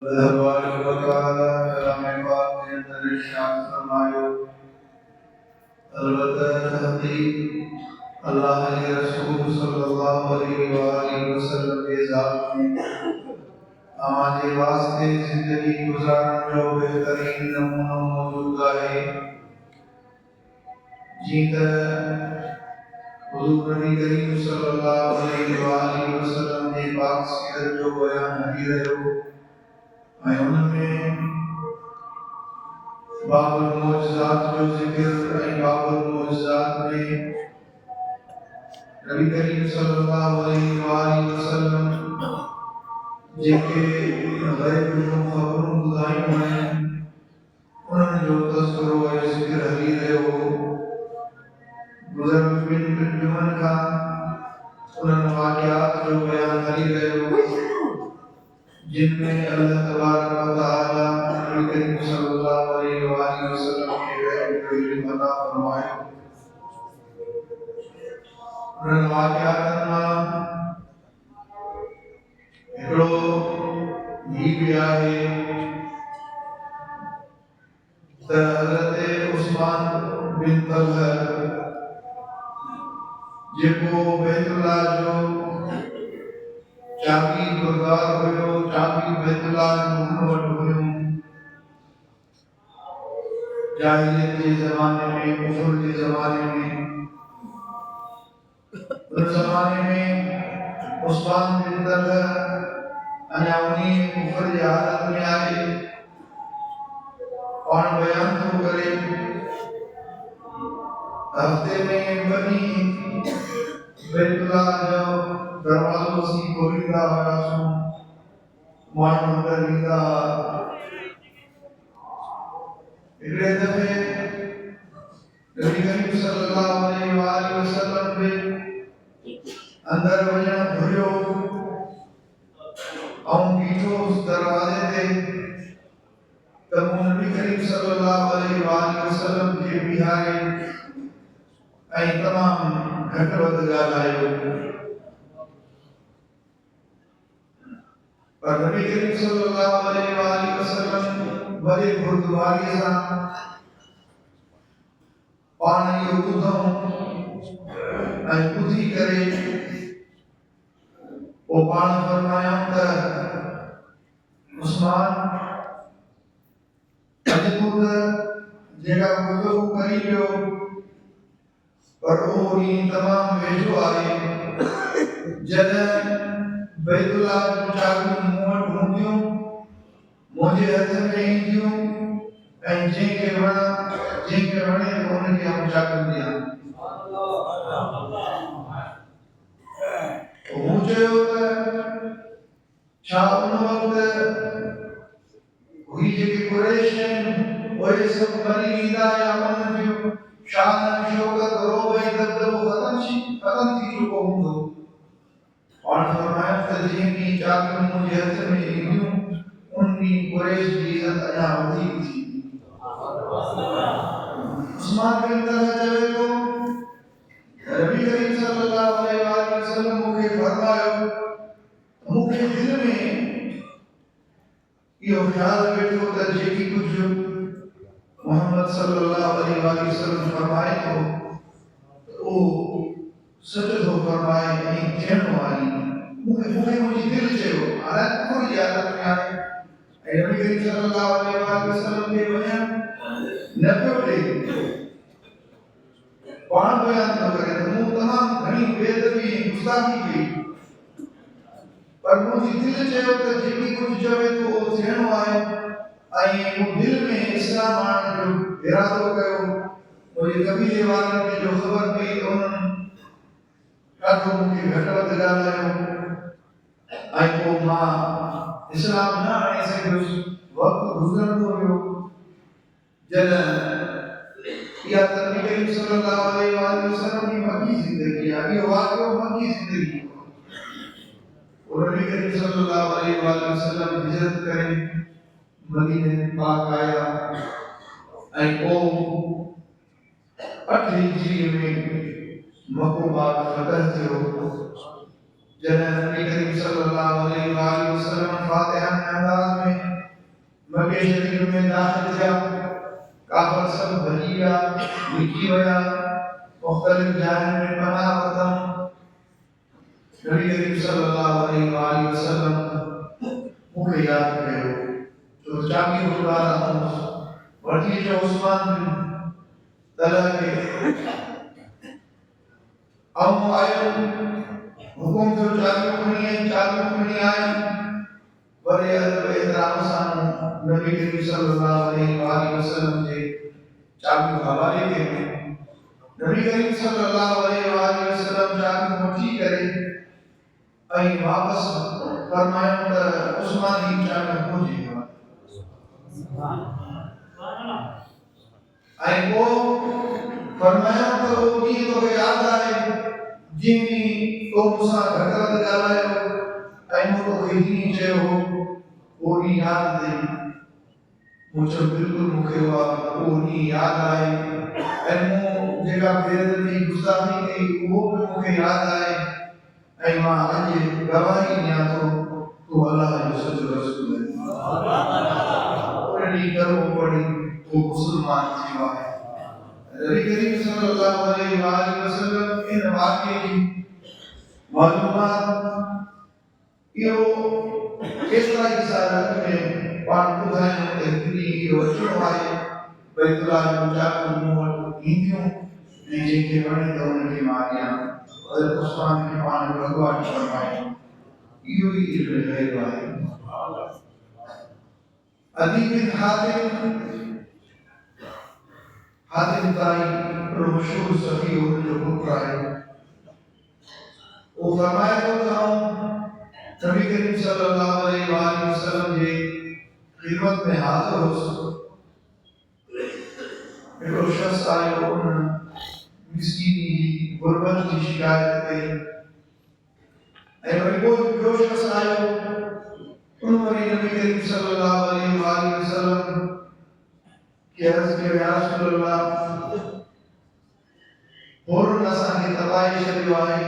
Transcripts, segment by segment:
तबारक व तआला कलाम पाक के अंदर इरशाद फरमायो अलबत्ता तहकीक अल्लाह के रसूल सल्लल्लाहु अलैहि वसल्लम के ज़ात में हमारे वास्ते जिंदगी गुजारने जो बेहतरीन नमूना मौजूद है जीता हुजूर नबी करीम सल्लल्लाहु अलैहि वसल्लम ने पाक सीरत जो बयान हदी रहो मैं उनमें बाबुल मौजज़ात जो जिक्र है बाबुल मौजज़ात में नबी करीम सल्लल्लाहु अलैहि वसल्लम जेके गैब जो खबरों बुधाई हैं उन्होंने जो तस्करो है जिक्र हदी रहो गुज़र बिन जुमन का उन्होंने वाक़यात जो बयान हदी रहो जिनमें अल्लाह तबारक व तआला नबी करीम सल्लल्लाहु अलैहि वसल्लम के गैब को इल्म अता फरमाया उन्होंने वाक़यात में एकड़ो ही भी आहे त हज़रत उस्मान बिन तलहा जेको बैतुल्लाह जो चाबी गुरदार हुयो चाबी बैतुल्लाह जो वट हुयो जाहिलियत के ज़माने में कुफर के ज़माने में उस ज़माने में उस्मान बिन तलहा अना उन्हीं कुफर की हालत में आए और बयान तो करे हफ्ते में बनी बैतुल्लाह जो दरवाज़ों से खोलींदा हुआ सो माण्हू अंदर ईंदा हिकिड़े दफ़े नबी करीम सल्लल्लाहु अलैहि वसल्लम बि अंदर वञणु घुरियो ऐं बीठो उस दरवाज़े ते त मूं नबी करीम सल्लल्लाहु अलैहि वसल्लम खे बीहारे ऐं तमामु घटि वधि ॻाल्हायो पर नबी करीम सल्लल्लाहु अलैहि वसल्लम बड़े गुरुद्वारे सां पाण इहो ॿुधऊं ऐं ॿुधी करे पोइ पाण फरमायूं त उस्मान अॼु तूं त जेका गुफ़्तगू करी वियो पर उहो ॾींहुं तमामु वेझो आहे जॾहिं बैतुल्लाह जूं चाबियूं मूं वटि हूंदियूं मुंहिंजे हथ में ईंदियूं ऐं जंहिंखे वणे थो उनखे आउं चाबियूं ॾियां मूं चयो त छा उन वक़्तु हुई जेके कुरैश आहिनि उहे सभु मरी ईंदा या उन्हनि जो शान शौकत रोब ऐं दबदबो ख़तम थी चुको हूंदो और फरमाया त जंहिं चाबियूं मुंहिंजे हथ में ईंदियूं उन्हीं कुरैश जी इज़्ज़त अञा वधीक थी उस्मान बिन तलहा चवे थो नबी करीम सल्लल्लाहु अलैहि वसल्लम मूंखे फरमायो मूंखे दिल में इहो ख़्यालु वेठो त जेकी कुझु मोहम्मद सल्लल्लाहु अलैहि वसल्लम फरमाए थो उहो सच थो फरमाए ऐं थियण वारी मूंखे मुंहिंजी दिलि चयो हालांकि कुफर जी हालत में आहे ऐं नबी करीम सल्लल्लाहु अलैहि वसल्लम खे वञणु न पियो ॾे पाण बयान थो करे त मूं तमामु घणी बेअदबी ऐं गुस्ताखी कई पर मुंहिंजी दिलि चयो त जेकी कुझु चवे थो उहो थियणो आहे ऐं मूं दिलि में इस्लाम आणण जो इरादो कयो मुंहिंजे कबीले वारनि खे जो ख़बर पई त उन्हनि ॾाढो मूंखे घटि वधि ॻाल्हायो ऐं पोइ मां इस्लाम न आणे सघियुसि वक़्तु गुज़रंदो वियो जॾहिं इहा त नबी करीम सल्लल्लाहु अलैहि वसल्लम जी मकी ज़िंदगी आहे इहो वाक़ियो मकी ज़िंदगी और नबी करीम सल्लल्लाहु अलैहि वसल्लम हिजरत करे मदीने पाक आया ऐं पोइ 8 हिजरी में मक्को पाक फतह थियो जॾहिं नबी करीम सल्लल्लाहु अलैहि वसल्लम फातिहा के अंदाज में में दाखिल थिया काफ़र सब भॼी विया लिकी विया मुख़्तलिफ़ जायुनि में पनाह वरितऊं नबी करीम सल्लल्लाहु अलैहि वसल्लम मूंखे यादि कयो जो चाबी वारा वठी जो उस्मान बिन तलहा खे आऊं आयो हुकुम थियो चाबियूं खणी आयो वरी अदब एहतराम सां नबी करीम सल्लल्लाहु अलैहि वसल्लम जे चाबियूं हवाले कयूं नबी करीम सल्लल्लाहु अलैहि वसल्लम चाबियूं वठी करे ऐं वापसि फरमायो त उस्मान जी चाबियूं खोजी ऐं पोइ फरमायो त उहो ॾींहुं तोखे यादि आहे जंहिं तो मूंसां घटि वधि ॻाल्हायो ऐं मूं तोखे हीअं चयो हो उहो ॾींहुं यादि अथई मूं चयो बिल्कुलु मूंखे उहो ॾींहुं यादि आहे ऐं मूं जेका बेइज़ती गुस्ताखी कई उहो बि मूंखे यादि आहे ऐं मां अॼु गवाही ॾियां थो तूं अलाह जो सचो रसूल आहीं उन ॾींहुं कलमो पढ़ी वो मुसलमान थियो आहे नबी करीम सल्लल्लाहु अलैहि वसल्लम इन वाक़े जी मालूमात इहो केतिरा ई साल में पाण ॿुधायूं त हिकिड़ी इहो अचिणो आहे बैतुल्लाह जो चाबियूं मूं वटि ईंदियूं ऐं जंहिंखे वणे त उनखे मां ॾियां हज़रत उस्मान खे पाण भॻवान फरमायो इहो ई इल्मु गैब आहे अदी बिन हातिम ताई मशहूर सफ़ी उनजो पुत्र आहे वो फरमाए थो त नबी करीम सल्लल्लाहु अलैहि वसल्लम जे खिदमत में हाज़िर हुउसि हिकिड़ो शख़्स आयो उन मिस्कीनी जी गुरबत जी शिकायत कई ऐं वरी पोइ ॿियो शख़्स आयो उन वरी नबी करीम सल्लल्लाहु अलैहि वसल्लम खे अर्ज़ कयो या रसूल अल्लाह फौरन असांखे तबाही छॾियो आहे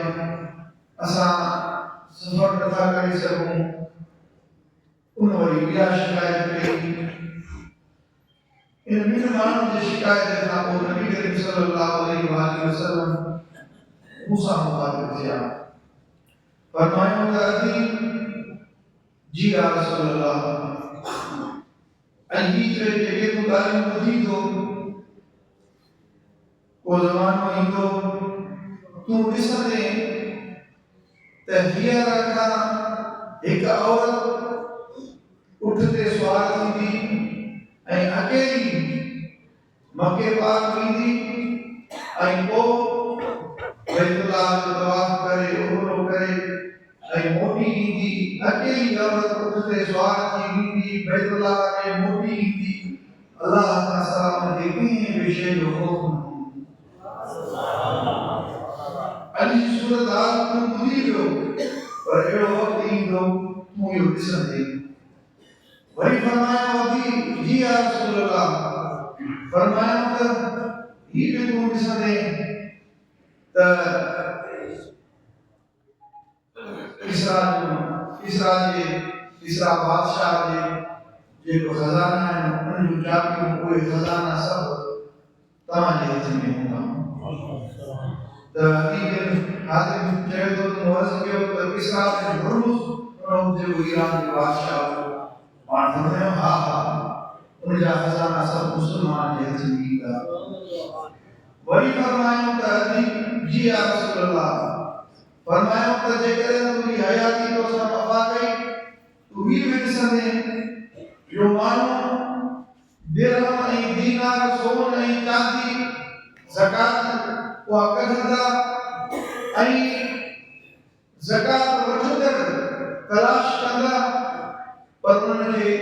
असां सफ़र नथा करे सघूं उन वरी ॿिया शिकायत कई इन ॿिनि माण्हुनि जी शिकायत खां पोइ नबी करीम सल्लल्लाहु अलैहि वसल्लम मूंसां मुखातिब थिया फरमायो त अदी जी या रसूल अल्लाह ऐं हीअ चए जेके तूं ॻाल्हियूं ॿुधी थो को ज़मानो ईंदो तूं ॾिसंदे त हींअर खां हिकु औरत उठ ते सुवार थींदी ऐं अकेली मके पाक वेंदी ऐं पोइ बैतुल्लाह जो तवाफ़ करे उमरो करे ऐं मोटी ईंदी अकेली औरत उठ ते सुवार थी वेंदी बैतुल्लाह खे मोटी ईंदी अल्लाह ताला सलाम जे कंहिं बि शइ जो ख़ौफ़ न अॼु जी सूरत हाल तूं ॿुधी वियो पर अहिड़ो वक़्तु ईंदो तूं इहो ॾिसंदे वरी फरमायो जी या रसूल अल्लाह फरमायो त हीअ बि तूं ॾिसंदे त इसरा बादशाह जे जेको खज़ाना आहिनि उन जूं चाबियूं उहे खज़ाना सभु तव्हांजे हथ में हूंदा त हातिम चयो थो त अर्ज़ कयो त इसरा बिन हुर्मुज़ उन जेको ईरान जो बादशाह हो पाण फरमायो हा हा उन जा खज़ाना सभु मुस्लमान जे हथ में ईंदा वरी फरमायो त जी या रसूल अल्लाह फरमायो त जेकॾहिं तुंहिंजी हयाती तोसां वफ़ा कई तूं हीअ बि ॾिसंदे जो माण्हू दिरहम ऐं दीनार सोन ऐं चांदी ज़कात उहा कढंदा ऐं ज़कात वठंदड़ तलाश कंदा पर उन्हनि खे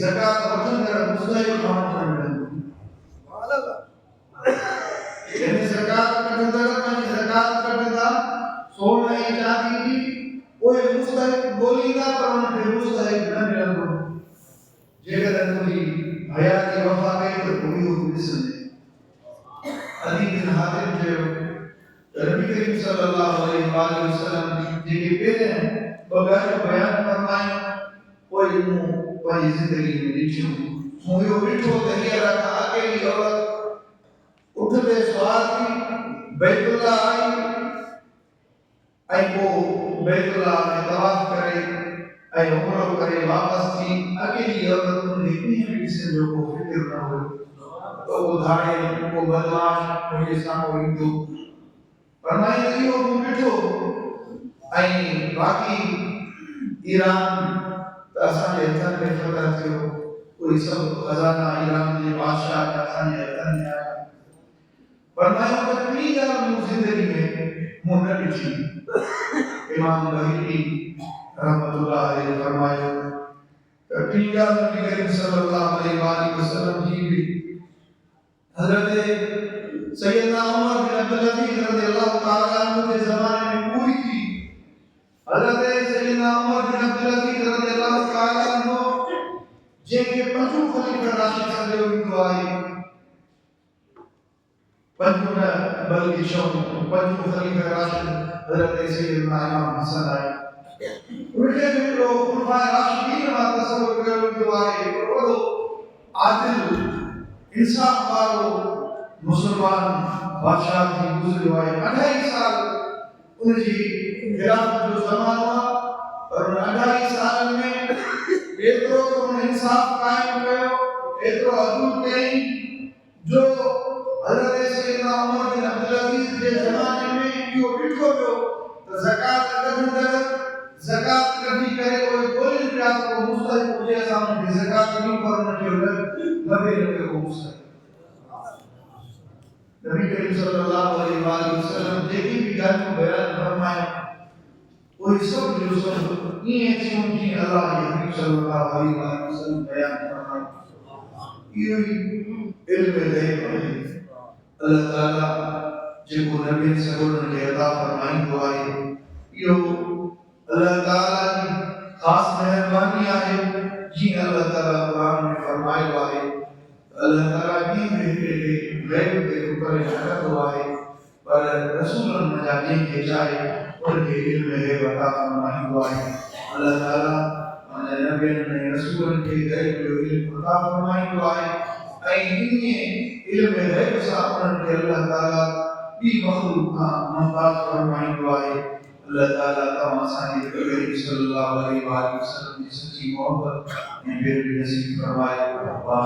ज़कात वठंदड़ मुस्तहिक़ माण्हू न मिलंदो यानी ज़कात कढंदड़ पंहिंजी ज़कात कढंदा सोन ऐं चांदी जी उहे मुस्तहिक़ ॻोल्हींदा पर उन्हनि खे मुस्तहिक़ न मिलंदो जेकॾहिं तुंहिंजी हयाती वफ़ा कई त तूं इहो ॾिसंदे अदी बिन हातिम चयो त नबी करीम सल्लल्लाहु अलैहि वसल्लम जेके पहिरियां ॿ ॻाल्हियूं बयानु फरमायूं पोइ मूं पंहिंजी ज़िंदगी में ॾिठियूं मुयो बिठो तहिया रखा अकेली औरत उठते सवार थी बैतुल्ला आई आई को बैतुल्ला में तवाफ करे आई उम्र करे वापस थी अकेली औरत ने भी से जो को फिक्र न हो तो वो धारे को बदमाश मुझे सामो इंदो फरमाई रही हो बिठो आई बाकी ईरान असांजे हथनि में फतह थियो कोई सब खजाना ईरान जे बादशाह जा असांजे हथनि में आया फरमायो त टी ॻाल्हि मूं ज़िंदगी में मूं न ॾिठी इमाम बहरी रहमतुल्लाह अलैहि फरमायो त टी ॻाल्हि नबी करीम सल्लल्लाहु अलैहि वसल्लम जी भी हज़रत सैयदना उमर बिन अब्दुल अजीज रज़ियल्लाहु ताला अन्हु के ज़माने में पूरी थी हज़रत सैयदना उमर बिन अब्दुल अजीज रज़ियल्लाहु ताला अन्हु जेके पंजू खलीफा राशिद सॼो ईंदो आहे पंजू न बल्कि शौ पंजू खलीफा राशिद हज़रत सैयदना इमाम हसन आहे उनके में लो खुलफा राशिदीन मां तसव्वुर कयो वेंदो आहे वॾो आदिल इंसाफ वारो मुसलमान बादशाह थी गुज़रियो आहे 28 साल उनजी खिलाफत जो ज़मानो आहे और 28 साल में एतिरो उन इंसाफ कायम कयो एतिरो अदल कई जो हज़रत सैयदना उमर बिन अब्दुल अजीज जे ज़माने में इहो ॾिठो वियो त ज़कात कढंदड़ ज़कात कढी करे कोई ॻोल्हिन पिया त को मुस्तहिक़ हुजे असां उनखे ज़कात ॾियूं पर उनखे लभे न को मुस्तहिक़ नबी करीम सल्लल्लाहु अलैहि वसल्लम जेकी भी ॻाल्हि बयान फरमाए कोई सब जो सब ये थियूं जी अल्लाह जे हबीब सल्लल्लाहु अलैहि वसल्लम बयान फरमाए इहो इल्म गैब आहे अल्लाह ताला जेको नबी सल्लल्लाहु खे अता फरमाईंदो आहे इहो अल्लाह ताला जी खास मेहरबानी आहे जीअं अल्लाह ताला कुरान में फरमायो आहे अल्लाह ताला भी गैब के ऊपर रखंदो आहे पर रसूलनि जा जंहिंखे चाहे उनखे इल्म गैब अता फरमाईंदो आहे अल्लाह ताला उन नबियनि ऐं रसूलनि खे गैब जो इल्म अता फरमाईंदो आहे ऐं इन इल्म गैब सां उन्हनि खे अल्लाह ताला ॿी मख़लूक़ खां मुमताज़ फरमाईंदो आहे अल्लाह ताला तव्हां असांजे नबी करीम सल्लल्लाहु अलैहि वसल्लम जी सच्ची मोहब्बत ऐं बेड़ी नसीब फरमाए वाह